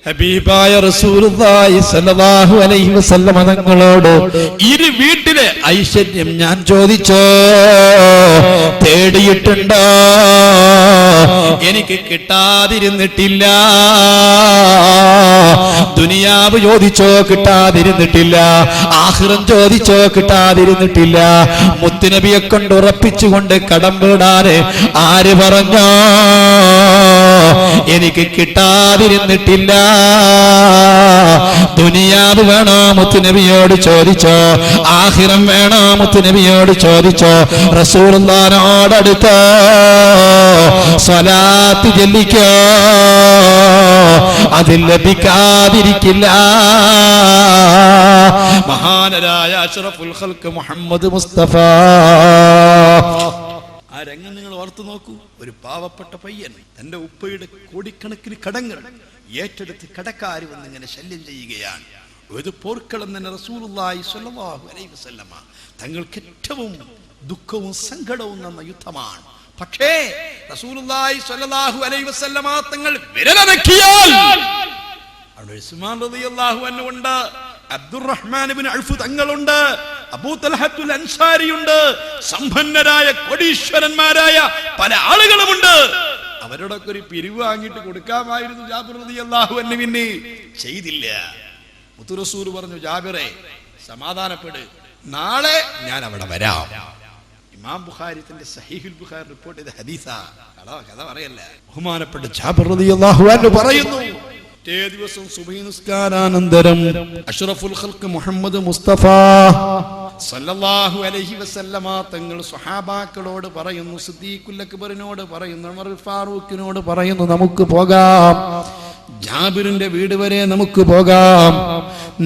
ഹബീബായ റസൂലുള്ളാഹി സ്വല്ലല്ലാഹു അലൈഹി വസല്ലം തങ്ങളോട് ഇരു വീട്ടിലെ ഐശ്വര്യം ഞാൻ ചോദിച്ചോ, തേടിയിട്ടുണ്ടോ? എനിക്ക് കിട്ടാതിരുന്നിട്ടില്ല. ദുനിയാവ് ചോദിച്ചോ, കിട്ടാതിരുന്നിട്ടില്ല. ആഖിറം ചോദിച്ചോ, കിട്ടാതിരുന്നിട്ടില്ല. മുത്തുനബിയെ കൊണ്ട് ഉറപ്പിച്ചുകൊണ്ട് കടം വീടാന് ആര് പറഞ്ഞോ എനിക്ക് കിട്ടാതിരുന്നിട്ടില്ല? ദുനിയാവ് വേണോ? മുത്തുനബിയോട് ചോദിച്ചോ. ആഖിറം വേണോ? മുത്തുനബിയോട് ചോദിച്ചോ. റസൂലുള്ളാഹിനോടടുത്തോ, സ്വലാത്ത് ചൊല്ലിക്കോ, അതിൽ ലഭിക്കാതിരിക്കില്ല. മഹാനരായ അഷ്റഫുൽ ഖൽഖ് മുഹമ്മദ് മുസ്തഫ. ആ രംഗം നിങ്ങൾ ഓർത്തു നോക്കൂ. ഒരു പാവപ്പെട്ട പയ്യൻ തന്റെ ഉപ്പയുടെ കോടിക്കണക്കിന് കടങ്ങൾ ഏറ്റെടുത്ത് കടക്കാര് വന്ന് ഇങ്ങനെ ശല്യം ചെയ്യുകയാണ്. ഒരു പോർക്കളം തന്നെ റസൂലുള്ളാഹി സ്വല്ലല്ലാഹു അലൈഹി വസല്ലമ തങ്ങൾക്ക് ഏറ്റവും ദുഃഖവും സങ്കടവും തന്ന യുദ്ധമാണ്. പക്ഷേ റസൂലുള്ളാഹി സ്വല്ലല്ലാഹു അലൈഹി വസല്ലമ തങ്ങൾ വിരലനക്കിയാൽ അവിടെ ഉസ്മാൻ റളിയല്ലാഹു അൻഹു ഉണ്ട്, അബ്ദുറഹ്മാൻ ഇബ്നു ഔഫ് തങ്ങളുണ്ട്, അബൂ തൽഹത്തുൽ അൻസാരിയുണ്ട്, സമ്പന്നരായ കോടീശ്വരന്മാരായ പല ആളുകളുമുണ്ട്. അവരോടൊക്കെ ഒരു പിരിവ് വാങ്ങിയിട്ട് കൊടുക്കാമായിരുന്നു ജാബിർ റളിയല്ലാഹു അൻഹുവിന്. ചെയ്തില്ല. മുത്തു റസൂൽ പറഞ്ഞു, ജാബിറെ സമാധാനപ്പെട്, നാളെ ഞാൻ അവിടെ വരാം. ഇമാം ബുഖാരി തന്റെ സഹീഹുൽ ബുഖാരി റിപ്പോർട്ട് ചെയ്ത ഹദീസാ, കഥ പറയല്ല. ബഹുമാനപ്പെട്ട ജാബിർ റളിയല്ലാഹു അൻഹു പറയുന്നു, പിറ്റേ ദിവസം സുബഹി നിസ്കാരാനന്തരം അഷ്റഫുൽ ഖൽഖ് മുഹമ്മദ് മുസ്തഫ സല്ലല്ലാഹു അലൈഹി വസല്ലമ തങ്ങൾ സ്വഹാബാക്കളോട് പറയുന്നു, സിദ്ദീഖുൽ അക്ബറിനോട് പറയുന്നു, ഉമറുൽ ഫാറൂഖിനോട് പറയുന്നു, നമുക്ക് പോകാം, ജാബിറിന്റെ വീട് വരെ നമുക്ക് പോകാം.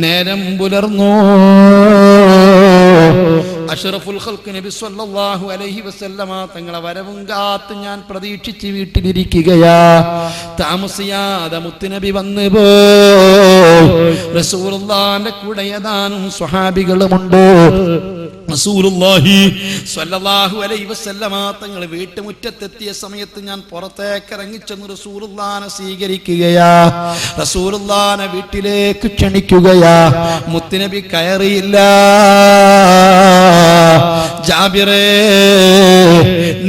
നേരം പുലർന്നു. അഷ്റഫുൽ ഖൽഖ് നബി സല്ലല്ലാഹു അലൈഹി വസല്ലമ തങ്ങളെ വരവും കാത്ത് ഞാൻ പ്രതീക്ഷിച്ച് വീട്ടിലിരിക്കുകയാ. താമസിയാതെ മുത്തുനബി വന്നു പോയി. റസൂലുള്ളാഹിന്റെ കൂടെ ഏതാനും സ്വഹാബികളുമുണ്ട്. റസൂലുള്ളാഹി സ്വല്ലല്ലാഹു അലൈഹി വസല്ലമ തങ്ങൾ വീട്ടുമുറ്റത്തെത്തിയ സമയത്ത് ഞാൻ പുറത്തേക്ക് ഇറങ്ങിച്ചെന്ന് റസൂലുള്ളാഹിനെ സ്വീകരിക്കുകയാ. റസൂലുള്ളാഹിനെ വീട്ടിലേക്ക് ക്ഷണിക്കുകയാ. മുത്തുനബി കയറിയില്ല. ജാബിറേ,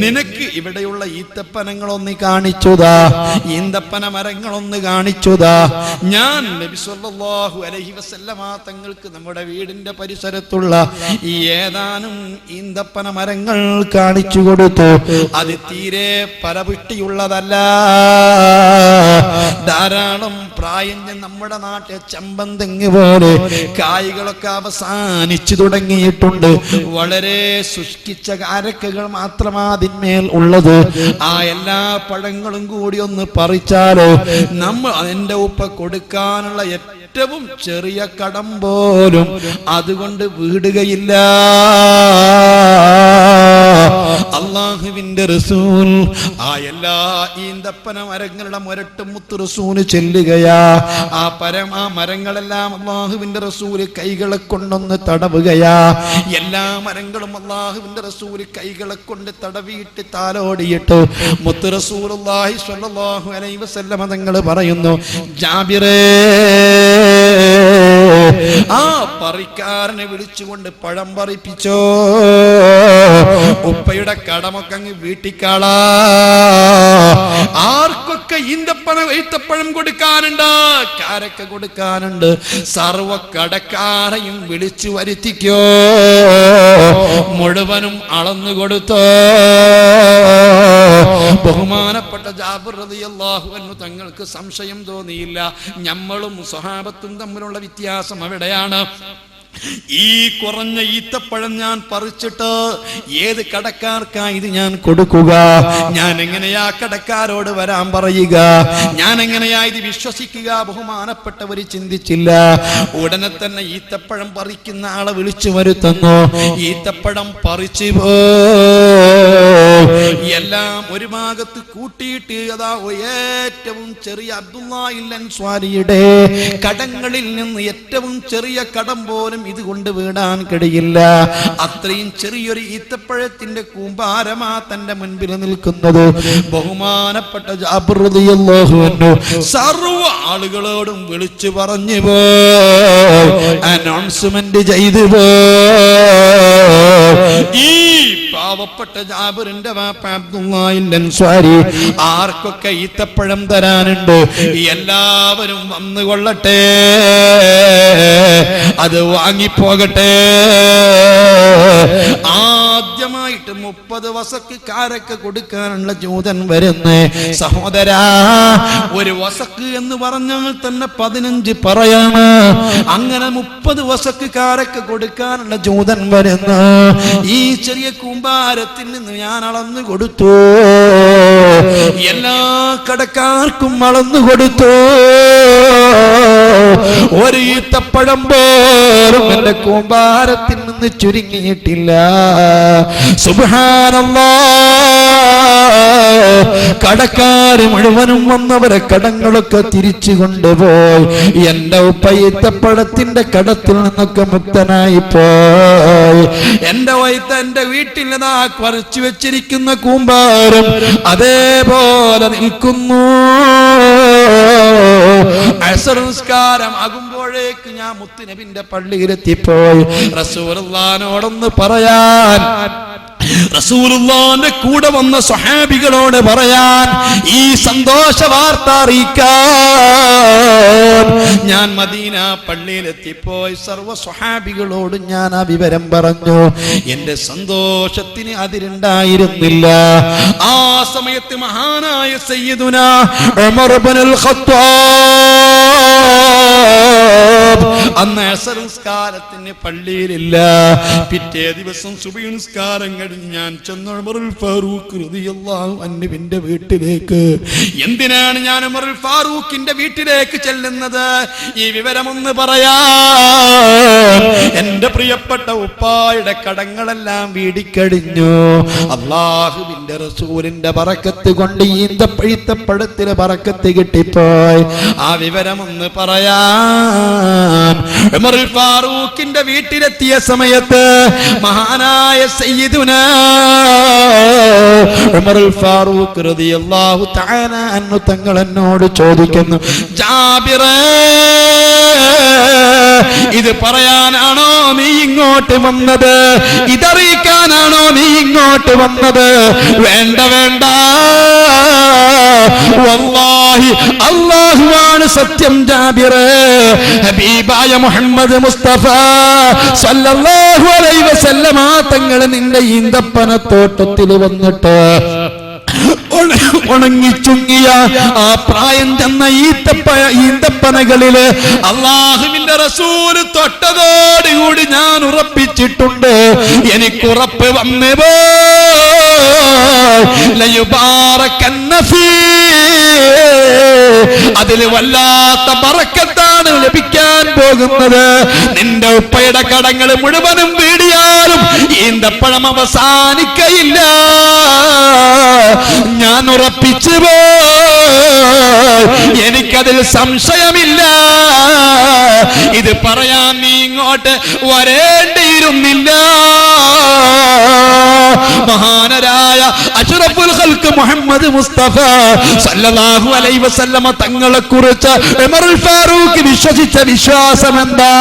നിനക്ക് ഇവിടെയുള്ള ഈത്തപ്പനങ്ങളൊന്ന് കാണിച്ചുതാ, ഈന്തപ്പന മരങ്ങളൊന്ന് കാണിച്ചുതാ. ഞാൻ നബി സല്ലല്ലാഹു അലൈഹി വസല്ലമ തങ്ങൾക്ക് നമ്മുടെ വീടിന്റെ പരിസരത്തുള്ള ഈ ഏതാനും ഈന്തപ്പന മരങ്ങൾ കാണിച്ചു കൊടുത്തു. അത് തീരെ ഫലപുഷ്ടിയുള്ളതല്ല. ധാരാളം പ്രായം നമ്മുടെ നാട്ടിലെ ചെമ്പന്തെങ്ങ് പോലെ കായ്കളൊക്കെ അവസാനിച്ചു തുടങ്ങിയിട്ടുണ്ട്. വളരെ ശുഷ്കിച്ച കാരക്കകൾ മാത്രമാ അതിന്മേൽ ഉള്ളത്. ആ എല്ലാ പഴങ്ങളും കൂടി ഒന്ന് പറിച്ചാലോ നമ്മൾ എന്റെ ഉപ്പ കൊടുക്കാനുള്ള ഏറ്റവും ചെറിയ കടം പോലും അതുകൊണ്ട് വീടുകയില്ല. അല്ലാഹുവിന്റെ റസൂൽ ആ എല്ലാ ഈന്തപ്പന മരങ്ങളുടെ മുരട്ടും മുത്തു റസൂല് ചെല്ലുകയാ. ആ മരങ്ങളെല്ലാം അല്ലാഹുവിന്റെ റസൂല് കൈകളെ കൊണ്ടൊന്ന് തടവുകയാ. എല്ലാ മരങ്ങളും അല്ലാഹുവിന്റെ റസൂല് കൈകളെ കൊണ്ട് തടവിയിട്ട് താലോടിയിട്ട് മുത്തു റസൂലുള്ളാഹി സ്വല്ലല്ലാഹു അലൈഹി വസല്ലമ തങ്ങൾ പറയുന്നു, ജാബിറേ, ആ പറിക്കാരനെ വിളിച്ചുകൊണ്ട് പഴം പറിപ്പിച്ചോ. ഉപ്പയുടെ കടമൊക്കെ അങ്ങ് വീട്ടിക്കാളാ. ആർക്കൊക്കെ ഈത്തപ്പഴം കൊടുക്കാനുണ്ട്, കാരക്ക കൊടുക്കാനുണ്ട്, സർവ കടക്കാരെയും വിളിച്ചു വരുത്തിക്കോ. മുഴുവനും അളന്നു കൊടുത്തോ. ബഹുമാനപ്പെട്ട ജാബിർ റളിയല്ലാഹു അൻഹു തങ്ങൾക്ക് സംശയം തോന്നിയില്ല. നമ്മളും സ്വഹാബത്തും തമ്മിലുള്ള വ്യത്യാസം അവിടെയാണ്. ഈ കുറഞ്ഞ ഈത്തപ്പഴം ഞാൻ പറിച്ചിട്ട് ഏത് കടക്കാർക്കാ ഇത് ഞാൻ കൊടുക്കുക? ഞാൻ എങ്ങനെയാ കടക്കാരോട് വരാൻ പറയുക? ഞാൻ എങ്ങനെയാ ഇത് വിശ്വസിക്കുക? ബഹുമാനപ്പെട്ടവര് ചിന്തിച്ചില്ല. ഉടനെ തന്നെ ഈത്തപ്പഴം പറിക്കുന്ന ആളെ വിളിച്ചു വരുത്തുന്നു. ഈത്തപ്പഴം പറിച്ചു എല്ലാം ഒരു ഭാഗത്ത് കൂട്ടിയിട്ട് അതാ ഏറ്റവും ചെറിയ അബ്ദുല്ലാഹിൽ അൻസ്വാരിയുടെ കടങ്ങളിൽ നിന്ന് ഏറ്റവും ചെറിയ കടം പോലും ഇതുകൊണ്ട് വീടാൻ കഴിയില്ല. അത്രയും ചെറിയൊരു ഈത്തപ്പഴത്തിന്റെ കൂമ്പാരമാ തന്റെ മുൻപിൽ നിൽക്കുന്നത്. ബഹുമാനപ്പെട്ട ജാബിർ റളിയല്ലാഹു അൻഹു സർവ്വ ആളുകളോടും വിളിച്ചു പറഞ്ഞു അനൗൺസ്മെന്റ് ചെയ്തു ഈ പാവപ്പെട്ട ജാബിറിന്റെ വാപ്പ അബ്ദുല്ലാഹിൽ അൻസ്വാരി ആർക്കൊക്കെ ഈത്തപ്പഴം തരാനുണ്ട് എല്ലാവരും വന്നുകൊള്ളട്ടെ, അത് വാങ്ങിപ്പോകട്ടെ. ആദ്യമായിട്ട് 30 വസക്ക് കാരക്ക കൊടുക്കാനുള്ള ജൂതൻ വരുന്നേ. സഹോദരാ, ഒരു വസക്ക് എന്ന് പറഞ്ഞാൽ തന്നെ 15 പറയാണ്. അങ്ങനെ 30 വസക്ക് കാരക്ക കൊടുക്കാനുള്ള ജൂതൻ വരുന്ന ഈ ചെറിയ കൂമ്പാരത്തിൽ നിന്ന് ഞാൻ അളന്നു കൊടുത്തു. എല്ലാ കടക്കാർക്കും അളന്നു കൊടുത്തു. ഒരു ഈത്തപ്പഴം പോലും എന്റെ കൂമ്പാരത്തിൽ നിന്ന് ചുരുങ്ങിയിട്ടില്ല. സുബ്ഹാനല്ലാഹ്. കടക്കാര് മുഴുവനും വന്നവരെ കടങ്ങളൊക്കെ തിരിച്ചു കൊണ്ടുപോയി. എന്റെ ഉപ്പ ഈത്തപ്പഴത്തിന്റെ കടത്തിൽ നിന്നൊക്കെ മുക്തനായി പോയി. എന്റെ വൈത്ത എന്റെ വീട്ടിൽ നിന്നാ കുറച്ചു വെച്ചിരിക്കുന്ന കൂമ്പാരം അതേപോലെ നിൽക്കുന്നു. അസ്ർ നിസ്കാരം ആകുമ്പോഴേക്ക് ഞാൻ മുത്തുനബിന്റെ പള്ളിയിലെത്തിപ്പോയി. റസൂലുള്ളാഹിനോടൊന്ന് പറയാൻ, റസൂലുള്ളാഹിന്റെ കൂടെ വന്ന സ്വഹാബികളോട് പറയാൻ, ഈ സന്തോഷ വാർത്ത അറിയിക്കാൻ ഞാൻ മദീന പള്ളിയിലെത്തിപ്പോയി. സർവ്വ സ്വഹാബികളോടും ഞാൻ ആ വിവരം പറഞ്ഞു. എന്റെ സന്തോഷത്തിന് അതിരുണ്ടായിരുന്നില്ല. ആ സമയത്ത് മഹാനായ സയ്യിദുനാ ഉമർ ഇബ്നുൽ ഖത്താബ് അന്ന് അസ്ർ നിസ്കാരത്തിന് പള്ളിയിലില്ല. പിറ്റേ ദിവസം സുബഹി നിസ്കാരം കഴിഞ്ഞ് ഞാൻ ചെന്നു ഉമറുൽ ഫാറൂഖ് റളിയല്ലാഹു അൻഹുവിന്റെ വീട്ടിലേക്ക്. എന്തിനാണ് ഞാൻ ഉമറുൽ ഫാറൂഖിന്റെ വീട്ടിലേക്ക് ചെല്ലുന്നത്? ഈ വിവരമൊന്ന് പറയാം. എന്റെ പ്രിയപ്പെട്ട ഉപ്പായുടെ കടങ്ങളെല്ലാം വീടിക്കഴിഞ്ഞു. അല്ലാഹുവിന്റെ റസൂലിന്റെ ബറക്കത്ത് കൊണ്ട് ഈന്തപ്പഴത്തിലെ ബറക്കത്ത് കിട്ടിപ്പോയി. ആ വിവരമൊന്ന് പറയാം. ഉമറുൽ ഫാറൂഖിന്റെ വീട്ടിലെത്തിയ സമയത്ത് മഹാനായ സയ്യിദുനാ ഉമറുൽ ഫാറൂഖ് റളിയല്ലാഹു തആല അൻഹു തങ്ങൾ എന്നോട് ചോദിക്കുന്നു, ജാബിറേ, ഇത് പറയാനാണോ നീ ഇങ്ങോട്ട് വന്നത്? ഇതറിയിക്കാനാണോ നീ ഇങ്ങോട്ട് വന്നത്? വേണ്ട വേണ്ട, വല്ലാഹി അല്ലാഹുവാണ് സത്യം ജാബിറേ. ഹബീബായ മുഹമ്മദ് മുസ്തഫ സല്ലല്ലാഹു അലൈഹി വസല്ലമ തങ്ങൾ നിന്റെ ഈന്തപ്പനത്തോട്ടത്തിൽ വന്നിട്ട് ഉണങ്ങിച്ചുങ്ങിയ ആ പ്രായം ചെന്ന ഈന്തപ്പനകളില് അല്ലാഹുവിന്റെ റസൂല് തൊട്ടതോടുകൂടി ഞാൻ ഉറപ്പിച്ചിട്ടുണ്ട്, എനിക്കുറപ്പ് വന്നു അതിൽ വല്ലാത്ത ബറക്കത്താണ് ലഭിക്കാൻ പോകുന്നത്. നിന്റെ ഉപ്പയുടെ കടങ്ങൾ മുഴുവനും വീടിയാലും ഈന്തപ്പഴം അവസാനിക്കയില്ല. ഞാൻ ഉറപ്പിച്ചു എനിക്കതിൽ സംശയമില്ല. ഇത് പറയാൻ നീ ഇങ്ങോട്ട് വരേണ്ടിയിരുന്നില്ല. മഹാനരായ അഷ്റഫുൽ ഖൽഖ് മുഹമ്മദ് മുസ്തഫ സല്ലല്ലാഹു അലൈഹി വസല്ലമ തങ്ങളെ കുറിച്ച് ഉമറുൽ ഫാറൂഖ് വിശ്വസിച്ച വിശ്വാസം എന്താ?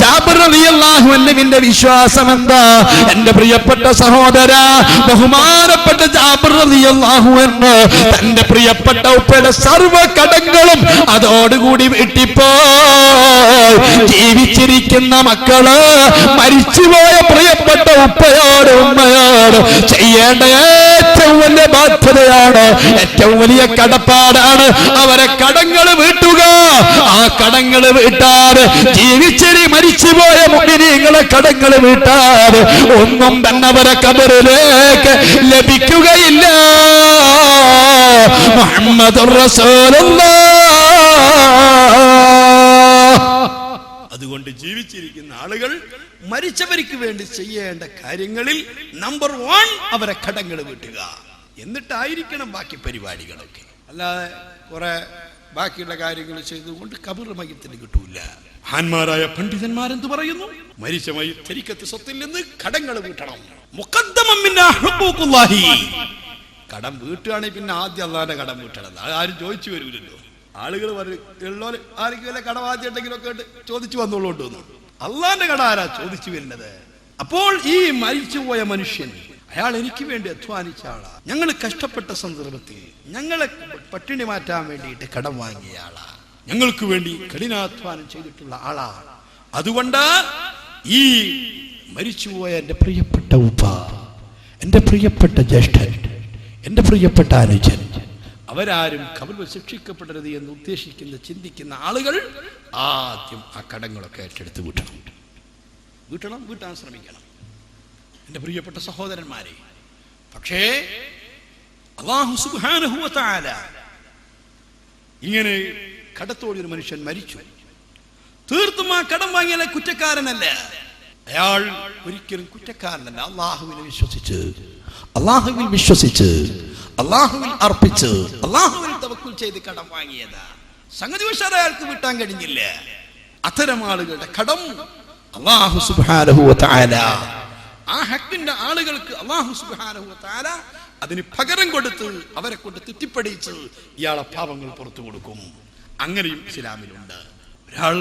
ജാബിർ റളിയല്ലാഹു അൻഹുവിന്റെ വിശ്വാസം എന്താ? എന്റെ പ്രിയപ്പെട്ട സഹോദര, ബഹുമാനപ്പെട്ട ജാബിർ റളിയല്ലാഹു അൻഹു തന്റെ പ്രിയപ്പെട്ട ഉപ്പയുടെ സർവ്വ കടങ്ങളും അതോടുകൂടി വീട്ടിപ്പോയി. ജീവിച്ചിരിക്കുന്ന മക്കള് മരിച്ചുപോയ പ്രിയപ്പെട്ട ഉപ്പയോട് ഉമ്മയോട് ചെയ്യേണ്ട ഏറ്റവും വലിയ ബാധ്യതയാണ്, ഏറ്റവും വലിയ കടപ്പാടാണ് അവരെ കടങ്ങൾ വീട്ടുക. ആ കടങ്ങൾ വീട്ടാറ് ജീവിച്ചിരി മരിച്ചുപോയ മുഅ്മിനീങ്ങളെ കടങ്ങൾ വീട്ടാറ് ഒന്നും തന്നെ അവരെ ഖബറിലേക്ക് ലഭിക്കുകയില്ല. മുഹമ്മദുർ റസൂലുള്ളാഹ്. അതുകൊണ്ട് ജീവിച്ചിരിക്കുന്ന ആളുകൾ മരിച്ചവർക്ക് വേണ്ടി ചെയ്യേണ്ട കാര്യങ്ങളിൽ നമ്പർ 1 അവരെ കടങ്ങൾ വീട്ടുക. എന്നിട്ടായിരിക്കണം ബാക്കി പരിപാടികളൊക്കെ. അല്ലാതെ കുറെ ബാക്കിയുള്ള കാര്യങ്ങൾ ചെയ്തുകൊണ്ട് ഖബർ മയ്യത്തിന് കിട്ടൂല. മഹാന്മാരായ പണ്ഡിതന്മാരെന്ത് പറയുന്നു? മരിച്ച മയ്യത്ത് സ്വത്തിൽ നിന്ന് കടങ്ങൾ വീട്ടണം. മുഖദ്ദമം മിന്നാ ഹുഖൂഖുല്ലാഹി. കടം വീട്ടുകയാണെങ്കിൽ പിന്നെ ആദ്യം അള്ളാന്റെ കടം വീട്ടണം. ആരും ചോദിച്ചു വരൂലല്ലോ. ആളുകൾ ഉള്ളവർ ആരെങ്കിലും കടം ആദ്യം ഉണ്ടെങ്കിലൊക്കെ ചോദിച്ചു വന്നോളൂ. അള്ളാന്റെ കട ആരാ ചോദിച്ചു വരുന്നത്? അപ്പോൾ ഈ മരിച്ചുപോയ മനുഷ്യൻ, അയാൾ എനിക്ക് വേണ്ടി അധ്വാനിച്ച ആളാ. ഞങ്ങൾ കഷ്ടപ്പെട്ട സന്ദർഭത്തിൽ ഞങ്ങളെ പട്ടിണി മാറ്റാൻ വേണ്ടിയിട്ട് കടം വാങ്ങിയ ആളാ. ഞങ്ങൾക്ക് വേണ്ടി കഠിനാധ്വാനം ചെയ്തിട്ടുള്ള ആളാ. അതുകൊണ്ട് ഈ മരിച്ചുപോയ എൻ്റെ പ്രിയപ്പെട്ട ഉപ്പ, എൻ്റെ പ്രിയപ്പെട്ട ജ്യേഷ്ഠൻ, എൻ്റെ പ്രിയപ്പെട്ട അനുജൻ, അവരാരും ഖബറിൽ ശിക്ഷിക്കപ്പെടരുത് എന്ന് ഉദ്ദേശിക്കുന്ന ചിന്തിക്കുന്ന ആളുകൾ ആദ്യം ആ കടങ്ങളൊക്കെ ഏറ്റെടുത്ത് വീട്ടാൻ ശ്രമിക്കണം എൻ്റെ പ്രിയപ്പെട്ട സഹോദരന്മാരെ. പക്ഷേ അല്ലാഹു സുബ്ഹാനഹു വ തആല ഇങ്ങനെ കടത്തോടിയൊരു മനുഷ്യൻ മരിച്ചു. തീർത്തും ആ കടം വാങ്ങിയാലെ കുറ്റക്കാരനല്ല. അയാൾ ഒരിക്കലും കുറ്റക്കാരനല്ല. അള്ളാഹുവിൽ വിശ്വസിച്ച് അള്ളാഹുവിൽ അർപ്പിച്ച് അള്ളാഹുവിൽ തവക്കുൽ ചെയ്ത് കടം വാങ്ങിയതാ. സംഗതി വശാൽ അയാൾക്ക് വിട്ടാൻ കഴിഞ്ഞില്ല. അത്തരം ആളുകളുടെ കടം അല്ലാഹു സുബ്ഹാനഹു വ തആല ആ ഹക്കിന്റെ ആളുകൾക്ക് അല്ലാഹു സുബ്ഹാനഹു വ തആല അതിന് പകരം കൊടുത്ത് അവരെ കൊണ്ട് തെറ്റിപ്പടിച്ച് ഇയാളെ പാപങ്ങൾ പുറത്തു കൊടുക്കും. അങ്ങനെയും ഇസ്ലാമിലുണ്ട്. ഒരാൾ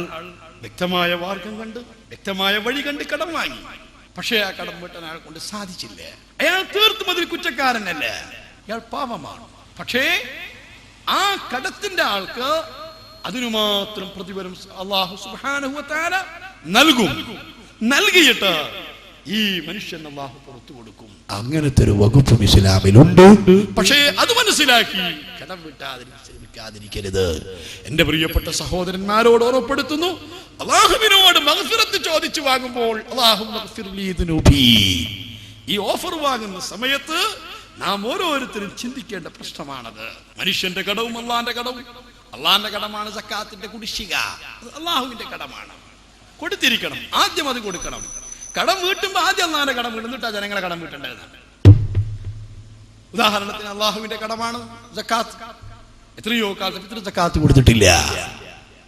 വ്യക്തമായ മാർഗം കണ്ട് വ്യക്തമായ വഴി കണ്ട് കടം വാങ്ങി. പക്ഷേ ആ കടം വീട്ടാൻ അയാളെ കൊണ്ട് സാധിച്ചില്ല. അയാൾ തീർത്തും അതിൽ കുറ്റക്കാരനല്ല, അയാൾ പാപമാണ്. പക്ഷേ ആ കടത്തിന്റെ ആൾക്ക് അതിനു മാത്രം പ്രതിഫലം അല്ലാഹു സുബ്ഹാനഹു വ തആല നൽകിയിട്ട് ഈ മനുഷ്യൻ അല്ലാഹു പുറത്തു കൊടുക്കും. അങ്ങനത്തെ ഒരു വകുപ്പും ഇസ്ലാമിലുണ്ട്. പക്ഷേ അത് മനസ്സിലാക്കി കടം വിട്ടാതിരിക്കരുത്. എന്റെ പ്രിയപ്പെട്ട സഹോദരന്മാരോട് ഓർമ്മപ്പെടുത്തുന്നു, അല്ലാഹുവിനോട് മഗ്ഫിറത്ത് ചോദിച്ചു വാങ്ങുമ്പോൾ അല്ലാഹു മഗ്ഫിർ ലീ ദുനൂബി, ഈ ഓഫർ വാങ്ങുന്ന സമയത്ത് നാം ഓരോരുത്തരും ചിന്തിക്കേണ്ട പ്രശ്നമാണത്. മനുഷ്യന്റെ കടവും അള്ളാന്റെ കടവും. അള്ളാന്റെ കടമാണ് സക്കാത്തിന്റെ കുടിശ്ശിക, അള്ളാഹുവിന്റെ കടമാണ്. കൊടുത്തിരിക്കണം, ആദ്യം അത് കൊടുക്കണം. കടം വീട്ടുമ്പോ ആദ്യം അള്ളാന്റെ കടം വീട്ടുന്നിട്ടാ ജനങ്ങളെ കടം വീട്ടേണ്ടതാണ്. ഉദാഹരണത്തിന് അള്ളാഹുവിന്റെ കടമാണ് സക്കാത്ത്. എത്രയോ കാലത്ത് സക്കാത്ത് കൊടുത്തിട്ടില്ല,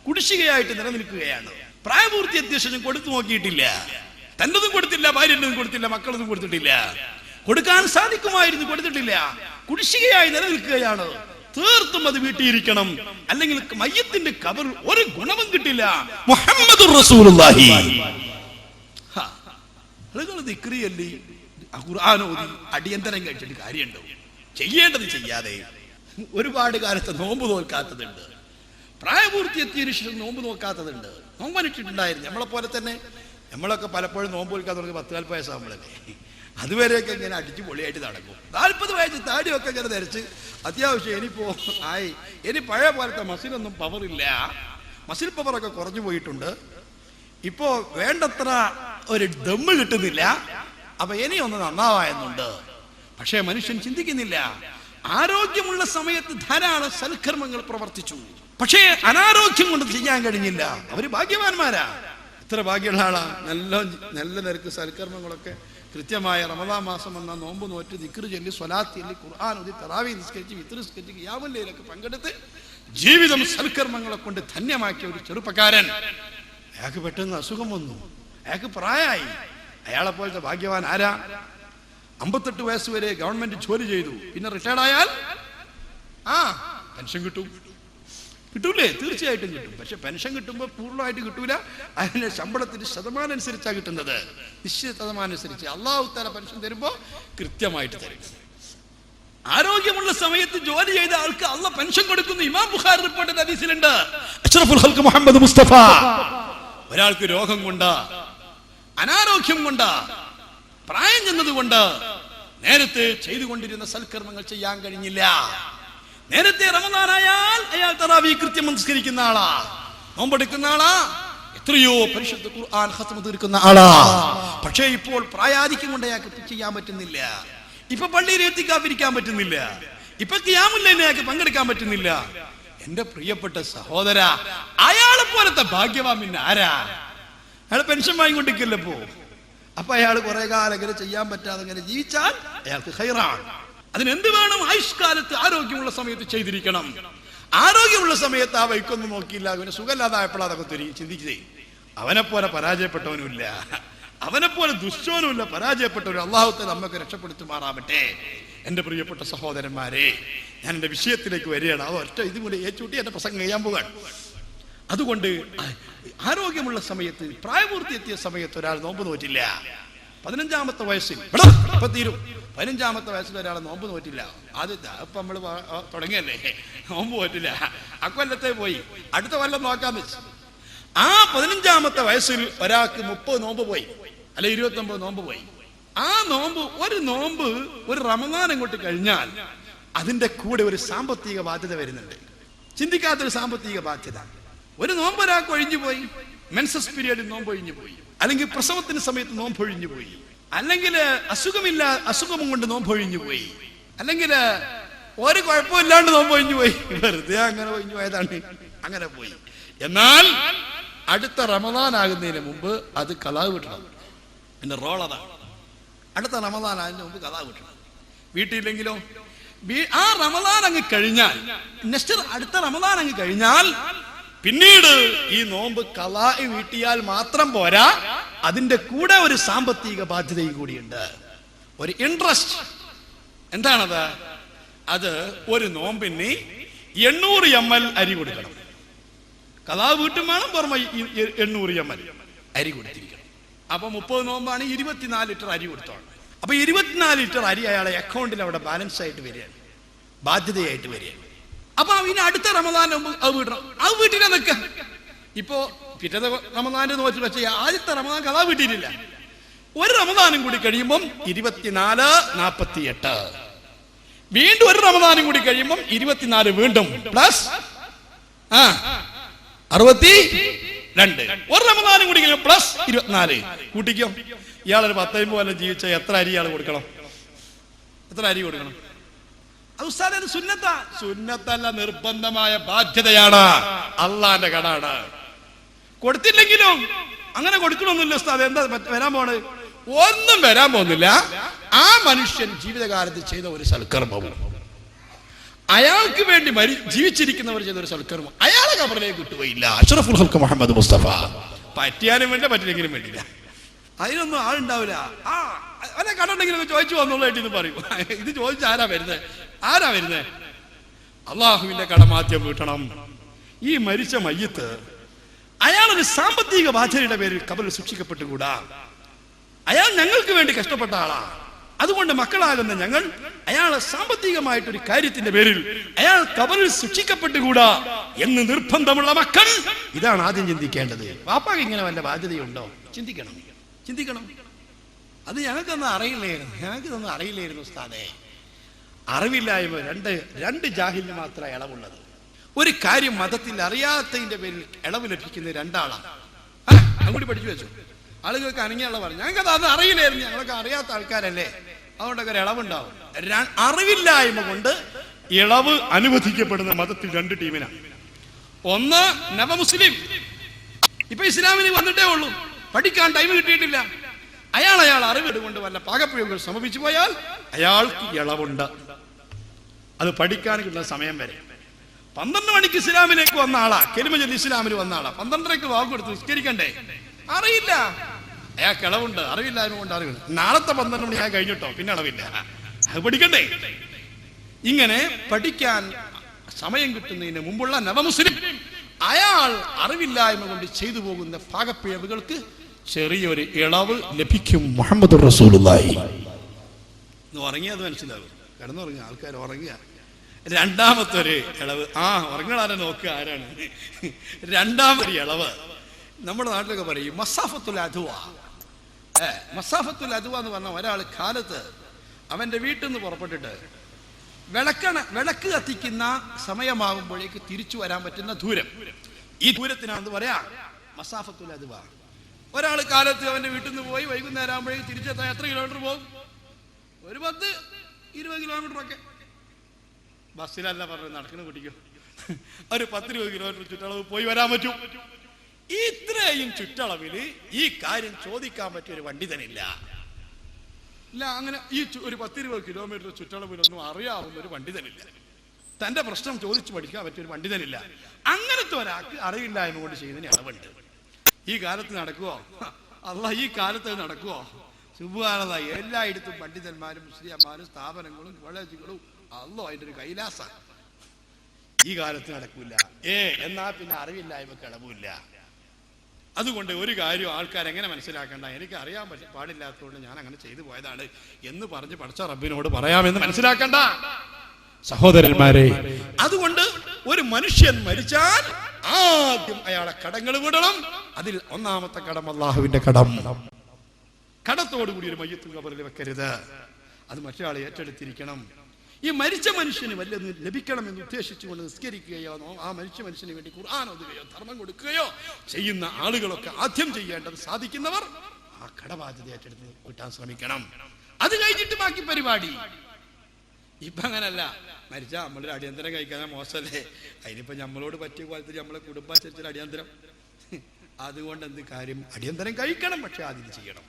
കുടിശ്ശികയായിട്ട് നിലനിൽക്കുകയാണ്. പ്രായപൂർത്തി അത്യാവശ്യം കൊടുത്തു നോക്കിയിട്ടില്ല, തന്നതും കൊടുത്തില്ല, ഭാര്യൻ്റെതും കൊടുത്തില്ല, മക്കളതും കൊടുത്തിട്ടില്ല. കൊടുക്കാൻ സാധിക്കുമായിരുന്നു, കൊടുത്തിട്ടില്ല, കുടിശ്ശികയായി നിലനിൽക്കുകയാണ്. തീർത്തും അത് വീട്ടിയിരിക്കണം, അല്ലെങ്കിൽ മയ്യത്തിന്റെ ഖബർ ഒരു ഗുണവും കിട്ടില്ല. മുഹമ്മദുർ റസൂലുള്ളാഹി ദിക്റിയല്ലി ഖുർആൻ ഓതി അടിയന്തരം കഴിച്ചിട്ട് കാര്യമുണ്ടോ? ചെയ്യേണ്ടത് ചെയ്യാതെ ഒരുപാട് കാലത്ത് നോമ്പ് നോക്കാത്തതുണ്ട്, പ്രായപൂർത്തി എത്തിയതിനു ശേഷം നോമ്പ് നോക്കാത്തതുണ്ട്. നോമ്പനുഷ്ഠിച്ചിട്ടുണ്ടായിരുന്നു. നമ്മളെ പോലെ തന്നെ നമ്മളൊക്കെ പലപ്പോഴും നോമ്പ് നോക്കാൻ തുടങ്ങി 10-40 വയസ്സാകുമ്പോഴല്ലേ. അതുവരെയൊക്കെ ഇങ്ങനെ അടിച്ചു പൊളിയായിട്ട് നടക്കും. 40 വയസ്സ് താടിയൊക്കെ ഇങ്ങനെ ധരിച്ച് അത്യാവശ്യം ഇനി പഴയ പോലത്തെ മസിലൊന്നും പവറില്ല, മസിൽ പവറൊക്കെ കുറഞ്ഞു പോയിട്ടുണ്ട്. ഇപ്പോ വേണ്ടത്ര ഒരു ദമ്മ് കിട്ടുന്നില്ല. അപ്പൊ ഇനിയൊന്ന് നന്നാവായെന്നുണ്ട്. പക്ഷേ മനുഷ്യൻ ചിന്തിക്കുന്നില്ല. ആരോഗ്യമുള്ള സമയത്ത് ധാരാളം സൽക്കർമ്മങ്ങൾ പ്രവർത്തിച്ചു, പക്ഷേ അനാരോഗ്യം കൊണ്ട് ചെയ്യാൻ കഴിഞ്ഞില്ല. അവര് ഭാഗ്യവാന്മാരാ. എത്ര ഭാഗ്യമുള്ള ആളാ. നല്ല നിരക്ക് സൽക്കർമ്മങ്ങളൊക്കെ കൃത്യമായ റമദാൻ മാസം വന്ന നോമ്പ് നോറ്റ് ദിക്റ് ചൊല്ലി സ്വലാത്ത് ചൊല്ലി ഖുർആൻ ഓതി തറാവീഹ് നിസ്കരിച്ച് വിത്ർ നിസ്കരിച്ച് ഖിയാമുൽ ലൈലൊക്കെ പങ്കെടുത്ത് ജീവിതം സൽക്കർമ്മങ്ങളെ കൊണ്ട് ധന്യമാക്കിയ ഒരു ചെറുപ്പക്കാരൻ, അയാൾക്ക് പെട്ടെന്ന് അസുഖം വന്നു, അയാൾക്ക് പ്രായമായി. അയാളെ പോലത്തെ ഭാഗ്യവാൻ ആരാ? 58 വയസ്സ് വരെ ഗവൺമെന്റ് ജോലി ചെയ്തു, പിന്നെ റിട്ടയർഡ് ആയാൽ പെൻഷൻ കിട്ടൂലേ? തീർച്ചയായിട്ടും കിട്ടും. പക്ഷെ പെൻഷൻ കിട്ടുമ്പോൾ പൂർണ്ണമായിട്ട് കിട്ടൂല. അതിന്റെ ശമ്പളത്തിന്റെ ശതമാനം അനുസരിച്ചാണ് കിട്ടുന്നത്, നിശ്ചിത ശതമാനം അനുസരിച്ച്. അല്ലാഹു തആല പെൻഷൻ തരുമ്പോ കൃത്യമായിട്ട് തരും. ആരോഗ്യമുള്ള സമയത്ത് ജോലി ചെയ്ത ആൾക്ക് അള്ളാഹ് പെൻഷൻ കൊടുക്കുന്നു. ഇമാം ബുഖാരി റിപ്പോർട്ട് ഹദീസിലുണ്ട്. അഷ്റഫുൽ ഖൽഖ് മുഹമ്മദ് മുസ്തഫ ഒരാൾക്ക് രോഗം കൊണ്ട്, അനാരോഗ്യം കൊണ്ട്, പ്രായം ചെന്നതുകൊണ്ട് നേരത്തെ ചെയ്തുകൊണ്ടിരുന്ന സൽക്കർമ്മങ്ങൾ ചെയ്യാൻ കഴിഞ്ഞില്ല. നേരത്തെ റമദാനായാൽ അയാൾ തറാവീഹ് കൃത്യം നിസ്കരിക്കുന്ന ആളാ, നോമ്പെടുക്കുന്ന ആളാ, എത്രയോ പരിശുദ്ധ ഖുർആൻ ഖത്മ തീർക്കുന്ന ആളാ. പക്ഷേ ഇപ്പോൾ പ്രായാധിക്യം കൊണ്ട് അയാൾക്ക് ചെയ്യാൻ പറ്റുന്നില്ല. ഇപ്പൊ പള്ളിയിൽ എത്തിക്കാതിരിക്കാൻ പറ്റുന്നില്ല, ഇപ്പൊ ഖിയാമുൽ ലൈലിൽ അയാൾക്ക് പങ്കെടുക്കാൻ പറ്റുന്നില്ല. എന്റെ പ്രിയപ്പെട്ട സഹോദര, അയാളെ പോലത്തെ ഭാഗ്യവാൻ പിന്നെ ആരാ? അയാൾ പെൻഷൻ വാങ്ങിക്കൊണ്ടിരിക്കല്ലോ. അപ്പൊ അയാൾ കുറെ കാലം ഇങ്ങനെ ചെയ്യാൻ പറ്റാതെ ഇങ്ങനെ ജീവിച്ചാൽ അയാൾക്ക് ഖൈറാണ്. അതിനെന്ത് വേണം? ആയുഷ്കാലത്ത് ആരോഗ്യമുള്ള സമയത്ത് ചെയ്തിരിക്കണം. ആരോഗ്യമുള്ള സമയത്ത് ആ വൈക്കൊന്നും നോക്കിയില്ല, അവന് സുഖമില്ലാതായപ്പോൾ അതൊക്കെ ചിന്തിച്ചതേ. അവനെപ്പോലെ പരാജയപ്പെട്ടവനുമില്ല, അവനെപ്പോലെ ദുഷ്ടവനുമില്ല, പരാജയപ്പെട്ടവരും. അള്ളാഹുത്തെ നമുക്ക് രക്ഷപ്പെടുത്തുമാറാവട്ടെ. എൻ്റെ പ്രിയപ്പെട്ട സഹോദരന്മാരെ, ഞാൻ എൻ്റെ വിഷയത്തിലേക്ക് വരികയാണ്. അത് ഒറ്റ ഇതും കൂടി ഏച്ചൂട്ടി എൻ്റെ പ്രസംഗം ചെയ്യാൻ പോകാൻ. അതുകൊണ്ട് ആരോഗ്യമുള്ള സമയത്ത്, പ്രായപൂർത്തി എത്തിയ സമയത്ത് ഒരാൾ നോമ്പ് നോറ്റില്ല. 15-ാമത്തെ വയസ്സിൽ ഇപ്പൊ തീരും. 15-ാമത്തെ വയസ്സിൽ ഒരാൾ നോമ്പ് നോറ്റില്ല. ആദ്യത്തെ ഇപ്പൊ നമ്മൾ തുടങ്ങിയല്ലേ, നോമ്പ് നോറ്റില്ല. അക്കൊല്ലത്തെ പോയി, അടുത്ത കൊല്ലം നോക്കാന്ന് വെച്ചു. ആ 15-ാമത്തെ വയസ്സിൽ ഒരാൾക്ക് 30 നോമ്പ് പോയി, അല്ലെ 29 നോമ്പ് പോയി. ആ നോമ്പ്, ഒരു നോമ്പ്, ഒരു റമദാൻ അങ്ങോട്ട് കഴിഞ്ഞാൽ അതിന്റെ കൂടെ ഒരു സാമ്പത്തിക ബാധ്യത വരുന്നുണ്ട്. ചിന്തിക്കാത്തൊരു സാമ്പത്തിക ബാധ്യത. ഒരു നോമ്പ് ഒരാൾക്ക് ഒഴിഞ്ഞു പോയി, മെൻസസ് പീരിയഡിൽ നോമ്പ് ഒഴിഞ്ഞു പോയി, അല്ലെങ്കിൽ പ്രസവത്തിന് സമയത്ത് നോമ്പ് ഒഴിഞ്ഞു പോയി, അല്ലെങ്കിൽ അസുഖം കൊണ്ട് നോമ്പ് ഒഴിഞ്ഞു പോയി, അല്ലെങ്കിൽ ഒരു കുഴപ്പമില്ലാണ്ട് നോമ്പ് ഒഴിഞ്ഞു പോയി. വെറുതെ അങ്ങനെ ഒഴിഞ്ഞു പോയതാണ്, അങ്ങനെ പോയി. എന്നാൽ അടുത്ത റമദാൻ ആകുന്നതിന് മുമ്പ് അത് ഖളാ വിട്ടണം. എന്റെ റോൾ അതാണ്. അടുത്ത റമദാൻ ആകുന്നതിന് മുമ്പ് ഖളാ വിട്ടണം. വീട്ടിലെങ്കിലോ ആ റമദാൻ അങ്ങ് കഴിഞ്ഞാൽ, നെക്സ്റ്റ് അടുത്ത റമദാൻ അങ്ങ് കഴിഞ്ഞാൽ പിന്നീട് ഈ നോമ്പ് ഖളാ വീട്ടിയാൽ മാത്രം പോരാ, അതിന്റെ കൂടെ ഒരു സാമ്പത്തിക ബാധ്യതയും കൂടിയുണ്ട്, ഒരു ഇൻട്രസ്റ്റ്. എന്താണത്? അത് ഒരു നോമ്പിന് 800 ml അരി കൊടുക്കണം. ഖളാ വീട്ടും വേണം, പുറമെ 800 ml അരി കൊടുത്തിരിക്കണം. അപ്പൊ 30 നോമ്പാണ്, 24 ലിറ്റർ അരി കൊടുത്തോളാം. അപ്പൊ 24 ലിറ്റർ അരി അയാളെ അക്കൗണ്ടിൽ അവിടെ ബാലൻസ് ആയിട്ട് വരികയാണ്, ബാധ്യതയായിട്ട് വരികയാണ്. അപ്പൊ ഇനി അടുത്ത റമദാൻ അത് വീട്ടണം. അത് വീട്ടിലെ നിൽക്ക. ഇപ്പോ പിറ്റത്തെ റമദാന്റെ നോറ്റ് വെച്ച ആദ്യത്തെ റമദാൻ ഖളാ വീട്ടിയിട്ടില്ല. ഒരു റമദാനും കൂടി കഴിയുമ്പം 24, 48. വീണ്ടും ഒരു റമദാനും കൂടി കഴിയുമ്പം 24 വീണ്ടും പ്ലസ് 62. ഒരു റമദാനും കൂടി കഴിയുമ്പോൾ പ്ലസ് 24 കൂട്ടിക്കോ. ഇയാളൊരു 10 കൊല്ലം ജീവിച്ച എത്ര അരി ഇയാൾ കൊടുക്കണം? എത്ര അരി കൊടുക്കണം? അത് ഉസ്താദേ, അത് സുന്നത്താ? സുന്നത്തല്ല, നിർബന്ധമായ ബാധ്യതയാണ്, അള്ളാന്റെ കടാണ്. കൊടുത്തില്ലെങ്കിലും അങ്ങനെ കൊടുക്കണമെന്നില്ല ഉസ്താദ്. എന്താ വരാൻ പോണ്? ഒന്നും വരാൻ പോകുന്നില്ല. ആ മനുഷ്യൻ ജീവിതകാലത്ത് ചെയ്ത ഒരു സൽക്കർമ്മവും, അയാൾക്ക് വേണ്ടി ജീവിച്ചിരിക്കുന്നവർ ചെയ്ത ഒരു സൽക്കർമ്മം അയാളെ ഖബറിലേക്ക് കിട്ടുകയില്ല. അഷ്റഫുൽ ഖൽഖ് മുഹമ്മദ് മുസ്തഫ. പറ്റിയാലും വേണ്ട, പറ്റില്ലെങ്കിലും വേണ്ടില്ല. അതിനൊന്നും ആളുണ്ടാവില്ല. അവനെ കണ്ടുണ്ടെങ്കിലും ചോദിച്ചു വന്നുള്ളതായിട്ട് പറയും. ഇത് ചോദിച്ച ആരാ വരുന്നത്? അള്ളാഹുവിന്റെ കടമാദ്യം വീട്ടണം. ഈ മരിച്ച മയ്യത്ത് അയാളൊരു സാമ്പത്തിക ബാധ്യതയുടെ പേരിൽ ഖബറിൽ സൂക്ഷിക്കപ്പെട്ടുകൂടാ. അയാൾ ഞങ്ങൾക്ക് വേണ്ടി കഷ്ടപ്പെട്ട ആളാ. അതുകൊണ്ട് മക്കളാകുന്ന ഞങ്ങൾ അയാളെ സാമ്പത്തികമായിട്ടൊരു കാര്യത്തിന്റെ പേരിൽ അയാൾ ഖബറിൽ സൂക്ഷിക്കപ്പെട്ടുകൂടാ എന്ന് നിർബന്ധമുള്ള മക്കൾ, ഇതാണ് ആദ്യം ചിന്തിക്കേണ്ടത്. വാപ്പാക്ക് ഇങ്ങനെ വല്ല ബാധ്യതയുണ്ടോ? ചിന്തിക്കണം. അത് ഞങ്ങൾക്കൊന്നും അറിയില്ലായിരുന്നു ഉസ്താദേ. അറിവില്ലായ്മ രണ്ട് ജാഹിലിന് മാത്രമേ ഇളവുള്ളത്. ഒരു കാര്യം മതത്തിൽ അറിയാത്തതിന്റെ പേരിൽ ഇളവ് ലഭിക്കുന്ന 2 ആളാണ്. അങ്ങോട്ട് പഠിച്ചു വെച്ചു. ആളുകൾക്ക് അനങ്ങിയുള്ള പറഞ്ഞു, ഞങ്ങൾക്കത് അത് അറിയില്ലായിരുന്നു, ഞങ്ങളൊക്കെ അറിയാത്ത ആൾക്കാരല്ലേ, അതുകൊണ്ടൊക്കെ ഒരു ഇളവുണ്ടാവും. അറിവില്ലായ്മ കൊണ്ട് ഇളവ് അനുവദിക്കപ്പെടുന്ന മതത്തിൽ 2 ടീമിനാണ്. ഒന്ന് നവമുസ്ലിം, ഇപ്പൊ ഇസ്ലാമിന് വന്നിട്ടേ ഉള്ളൂ, പഠിക്കാൻ ടൈം കിട്ടിയിട്ടില്ല. അയാൾ അറിവിടുകൊണ്ട് വല്ല പാകപ്പിഴവുകൾ സംഭവിച്ചു പോയാൽ അയാൾക്ക് ഇളവുണ്ട്. അത് പഠിക്കാൻ കിട്ടുന്ന സമയം വരെ. 12 മണിക്ക് ഇസ്ലാമിലേക്ക് വന്ന ആളാ, കെലിമ ചൊല്ലി ഇസ്ലാമിൽ വന്ന ആളാ, 12:30 വാക്ക് കൊടുത്ത് നിസ്കരിക്കണ്ടേ? അറിയില്ല, അയാൾക്ക് ഇളവുണ്ട്. അറിവില്ലായ്മ കൊണ്ട് അറിവില്ല. നാളത്തെ 12 മണി കഴിഞ്ഞിട്ടോ, പിന്നെ ഇളവില്ല. അത് പഠിക്കണ്ടേ? ഇങ്ങനെ പഠിക്കാൻ സമയം കിട്ടുന്നതിന് മുമ്പുള്ള നവമുസ്ലിം അയാൾ അറിവില്ലായ്മ കൊണ്ട് ചെയ്തു പോകുന്ന പാകപ്പിഴവുകൾക്ക് ചെറിയൊരു ഇളവ് ലഭിക്കും. മുഹമ്മദ് റസൂലുള്ളാഹി. ഉറങ്ങിയത് മനസ്സിലാവും, കിടന്നുറങ്ങിയ ആൾക്കാർ ഉറങ്ങിയ. രണ്ടാമത്തെ ഒരു ഇളവ്, ഉറങ്ങാതെ നോക്കുക ആരാണ്. രണ്ടാമത്തെ ഇളവ് നമ്മുടെ നാട്ടിലൊക്കെ പറയും മസാഫത്തുൽ അദ്വ. മസാഫത്തുൽ അദ്വ എന്ന് പറഞ്ഞാൽ ഒരാൾ കാലത്ത് അവന്റെ വീട്ടിൽ നിന്ന് പുറപ്പെട്ടിട്ട് വിളക്ക് കത്തിക്കുന്ന സമയമാകുമ്പോഴേക്ക് തിരിച്ചു വരാൻ പറ്റുന്ന ദൂരം, ഈ ദൂരത്തിനാണെന്ന് പറയാ മസാഫത്തുൽ അദ്വ. ഒരാൾ കാലത്ത് അവന്റെ വീട്ടിൽ നിന്ന് പോയി വൈകുന്നേരം ആകുമ്പോഴേക്ക് തിരിച്ചെത്താൻ എത്ര കിലോമീറ്റർ പോകും? ഒരു 10-20 കിലോമീറ്റർ ഒക്കെ. ബസ്സിലല്ല പറഞ്ഞത്, നടക്കുന്ന കുട്ടിക്കോ ഒരു 10-20 കിലോമീറ്റർ ചുറ്റളവ് പോയി വരാൻ പറ്റും. ഇത്രയും ചുറ്റളവില് ഈ കാര്യം ചോദിക്കാൻ പറ്റിയ ഒരു പണ്ഡിതനില്ല. അങ്ങനെ ഈ ഒരു 10-20 കിലോമീറ്റർ ചുറ്റളവിലൊന്നും അറിയാവുന്ന ഒരു പണ്ഡിതനില്ല. തന്റെ പ്രശ്നം ചോദിച്ചു പഠിക്കാൻ പറ്റിയൊരു പണ്ഡിതനില്ല. അങ്ങനത്തെ ഒരാൾക്ക് അറിവില്ലായ്മ കൊണ്ട് ചെയ്യുന്നതിന് അളവുണ്ട്. ഈ കാലത്ത് നടക്കുവോ? അല്ലാഹ് ഈ കാലത്ത് നടക്കുവോ? സുബ്ഹാനല്ലാഹ്, എല്ലായിടത്തും പണ്ഡിതന്മാരും മുസ്ലിംമാരും സ്ഥാപനങ്ങളും കോളേജുകളും അല്ലാഹ് അതിന്റെ ഒരു കൈലാസ. ഈ കാലത്ത് നടക്കൂല. എന്നാ പിന്നെ അറിവില്ലായ്മക്ക് അളവില്ല. അതുകൊണ്ട് ഒരു കാര്യം ആൾക്കാർ എങ്ങനെ മനസ്സിലാക്കണ്ട, എനിക്ക് അറിയാൻ പാടില്ലാത്തതുകൊണ്ട് ഞാൻ അങ്ങനെ ചെയ്തു പോയതാണ് എന്ന് പറഞ്ഞ് പഠിച്ച റബ്ബിനോട് പറയാമെന്ന് മനസ്സിലാക്കണ്ട സഹോദരന്മാരെ. അതുകൊണ്ട് ഒരു മനുഷ്യൻ മരിച്ചാൽ ആദ്യം അയാളെ കടങ്ങൾ വിടണം. അതിൽ ഒന്നാമത്തെ കടം അല്ലാഹുവിന്റെ കടം. കടത്തോടുകൂടി ഒരു മയ്യത്ത് ഖബറിൽ വെക്കരുത്. അത് മറ്റൊരാളെ ഏറ്റെടുത്തിരിക്കണം. ഈ മരിച്ച മനുഷ്യന് വല്ലതും ലഭിക്കണമെന്ന് ഉദ്ദേശിച്ചുകൊണ്ട് നിസ്കരിക്കുകയോ ആ മരിച്ച മനുഷ്യന് വേണ്ടി ഖുർആൻ ഓതുകയോ ധർമ്മം കൊടുക്കുകയോ ചെയ്യുന്ന ആളുകളൊക്കെ ആദ്യം ചെയ്യേണ്ടത്, സാധിക്കുന്നവർ ആ കടബാധ്യത ഏറ്റെടുത്ത് കിട്ടാൻ ശ്രമിക്കണം. അത് കഴിഞ്ഞിട്ട് ബാക്കി പരിപാടി. ഇപ്പൊ അങ്ങനല്ല. മരിച്ചാൽ നമ്മളൊരു അടിയന്തരം കഴിക്കാൻ മോശമല്ലേ? അതിനിപ്പോ നമ്മളോട് പറ്റിയ പോലത്തെ നമ്മളെ കുടുംബാചരിച്ചിൽ അടിയന്തരം. അതുകൊണ്ട് എന്ത് കാര്യം? അടിയന്തരം കഴിക്കണം, പക്ഷെ അതിന് ചെയ്യണം.